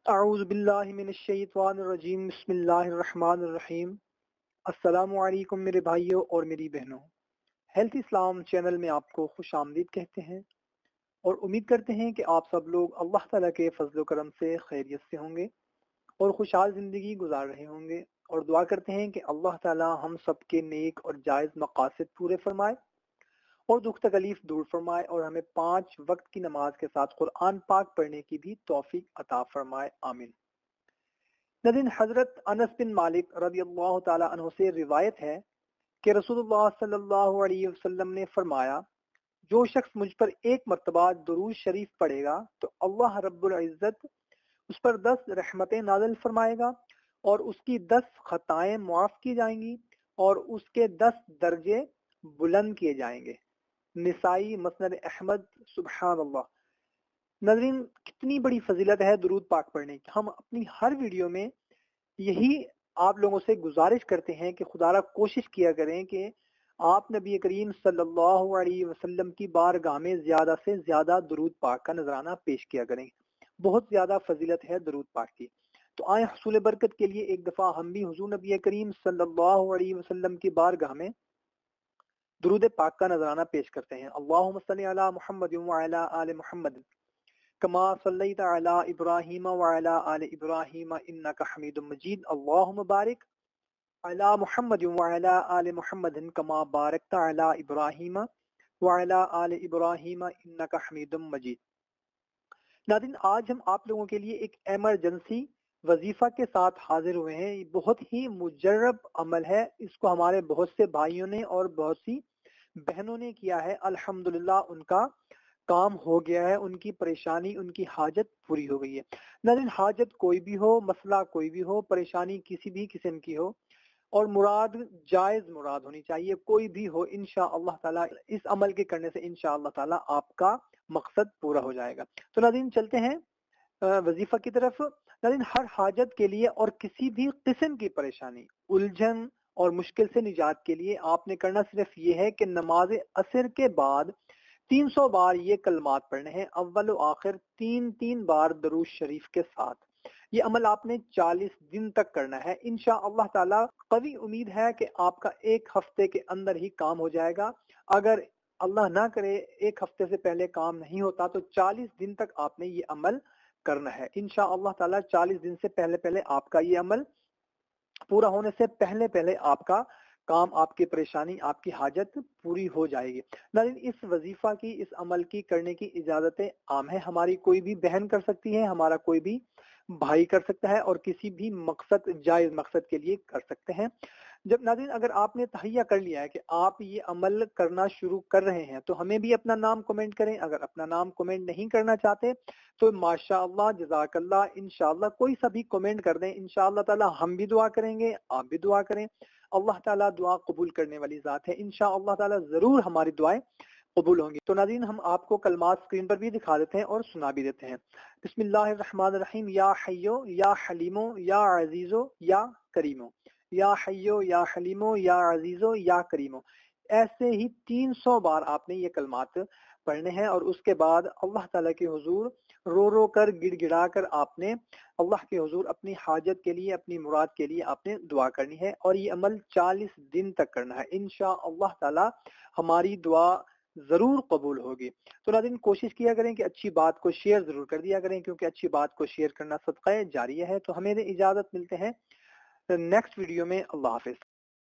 اعوذ باللہ من الشیطان الرجیم بسم اللہ الرحمن الرحیم۔ السلام علیکم میرے بھائیوں اور میری بہنوں، ہیلتھ اسلام چینل میں آپ کو خوش آمدید کہتے ہیں اور امید کرتے ہیں کہ آپ سب لوگ اللہ تعالیٰ کے فضل و کرم سے خیریت سے ہوں گے اور خوشحال زندگی گزار رہے ہوں گے، اور دعا کرتے ہیں کہ اللہ تعالیٰ ہم سب کے نیک اور جائز مقاصد پورے فرمائے اور دکھ تکلیف دور فرمائے اور ہمیں 5 وقت کی نماز کے ساتھ قرآن پاک پڑھنے کی بھی توفیق عطا فرمائے، آمین۔ ناظرین، حضرت انس بن مالک رضی اللہ تعالی عنہ سے روایت ہے کہ رسول اللہ صلی اللہ علیہ وسلم نے فرمایا، جو شخص مجھ پر ایک مرتبہ درود شریف پڑھے گا تو اللہ رب العزت اس پر 10 رحمتیں نازل فرمائے گا اور اس کی 10 خطائیں معاف کی جائیں گی اور اس کے 10 درجے بلند کیے جائیں گے۔ نسائی مسند احمد۔ سبحان اللہ۔ ناظرین، کتنی بڑی فضیلت ہے درود پاک پڑھنے کی۔ ہم اپنی ہر ویڈیو میں یہی آپ لوگوں سے گزارش کرتے ہیں کہ خدا را کوشش کیا کریں کہ آپ نبی کریم صلی اللہ علیہ وسلم کی بارگاہ میں زیادہ سے زیادہ درود پاک کا نذرانہ پیش کیا کریں۔ بہت زیادہ فضیلت ہے درود پاک کی۔ تو آئیں حصول برکت کے لیے ایک دفعہ ہم بھی حضور نبی کریم صلی اللہ علیہ وسلم کی بارگاہ میں درود پاک کا نذرانہ پیش کرتے ہیں۔ اللہم صلی علی محمد وعلی آل محمد کما صلیت علی ابراہیم وعلی آل ابراہیم انک حمید مجید، اللہم بارک علی محمد وعلی آل محمد کما بارکت علی ابراہیم وعلی آل ابراہیم انک حمید مجید۔ ناظرین، آج ہم آپ لوگوں کے لیے ایک ایمرجنسی وظیفہ کے ساتھ حاضر ہوئے ہیں۔ یہ بہت ہی مجرب عمل ہے، اس کو ہمارے بہت سے بھائیوں نے اور بہت سی بہنوں نے کیا ہے، الحمدللہ ان کا کام ہو گیا ہے، ان کی پریشانی، ان کی حاجت پوری ہو گئی ہے۔ ناظرین، حاجت کوئی بھی ہو، مسئلہ کوئی بھی ہو، پریشانی کسی بھی قسم کی ہو، اور مراد جائز مراد ہونی چاہیے، کوئی بھی ہو، انشاءاللہ تعالی اس عمل کے کرنے سے انشاءاللہ تعالی آپ کا مقصد پورا ہو جائے گا۔ تو ناظرین، چلتے ہیں وظیفہ کی طرف۔ ناظرین، ہر حاجت کے لیے اور کسی بھی قسم کی پریشانی، الجھن اور مشکل سے نجات کے لیے آپ نے کرنا صرف یہ ہے کہ نماز عصر کے بعد 300 بار یہ کلمات پڑھنے ہیں، اول و آخر 3 بار درود شریف کے ساتھ۔ یہ عمل آپ نے 40 دن تک کرنا ہے، انشاءاللہ تعالی قوی امید ہے کہ آپ کا ایک ہفتے کے اندر ہی کام ہو جائے گا۔ اگر اللہ نہ کرے ایک ہفتے سے پہلے کام نہیں ہوتا تو 40 دن تک آپ نے یہ عمل کرنا ہے۔ انشاءاللہ تعالی 40 دن سے پہلے آپ کا یہ عمل پورا ہونے سے پہلے آپ کا کام، آپ کی پریشانی، آپ کی حاجت پوری ہو جائے گی۔ لیکن اس وظیفہ کی، اس عمل کی کرنے کی اجازت عام ہے، ہماری کوئی بھی بہن کر سکتی ہے، ہمارا کوئی بھی بھائی کر سکتا ہے، اور کسی بھی مقصد، جائز مقصد کے لیے کر سکتے ہیں۔ جب ناظرین، اگر آپ نے تہیہ کر لیا ہے کہ آپ یہ عمل کرنا شروع کر رہے ہیں تو ہمیں بھی اپنا نام کمنٹ کریں۔ اگر اپنا نام کمنٹ نہیں کرنا چاہتے تو ماشاءاللہ، جزاک اللہ، انشاءاللہ کوئی سا بھی کمنٹ کر دیں، انشاءاللہ تعالی ہم بھی دعا کریں گے، آپ بھی دعا کریں۔ اللہ تعالیٰ دعا قبول کرنے والی ذات ہے، انشاءاللہ تعالی ضرور ہماری دعائیں قبول ہوں گی۔ تو ناظرین، ہم آپ کو کلمات اسکرین پر بھی دکھا دیتے ہیں اور سنا بھی دیتے ہیں۔ بسم اللہ الرحمن الرحیم۔ یا حیو یا حلیمو یا عزیزو یا کریمو، یا حیو یا حلیمو یا عزیزو یا کریمو، ایسے ہی 300 بار آپ نے یہ کلمات پڑھنے ہیں، اور اس کے بعد اللہ تعالیٰ کے حضور رو رو کر، گڑ گڑا کر آپ نے اللہ کے حضور اپنی حاجت کے لیے، اپنی مراد کے لیے آپ نے دعا کرنی ہے، اور یہ عمل 40 دن تک کرنا ہے۔ انشاءاللہ تعالی ہماری دعا ضرور قبول ہوگی۔ تو ناظرین، کوشش کیا کریں کہ اچھی بات کو شیئر ضرور کر دیا کریں، کیونکہ اچھی بات کو شیئر کرنا صدقہ جاریہ ہے۔ تو ہمیں اجازت، ملتے ہیں نیکسٹ ویڈیو میں۔ اللہ حافظ۔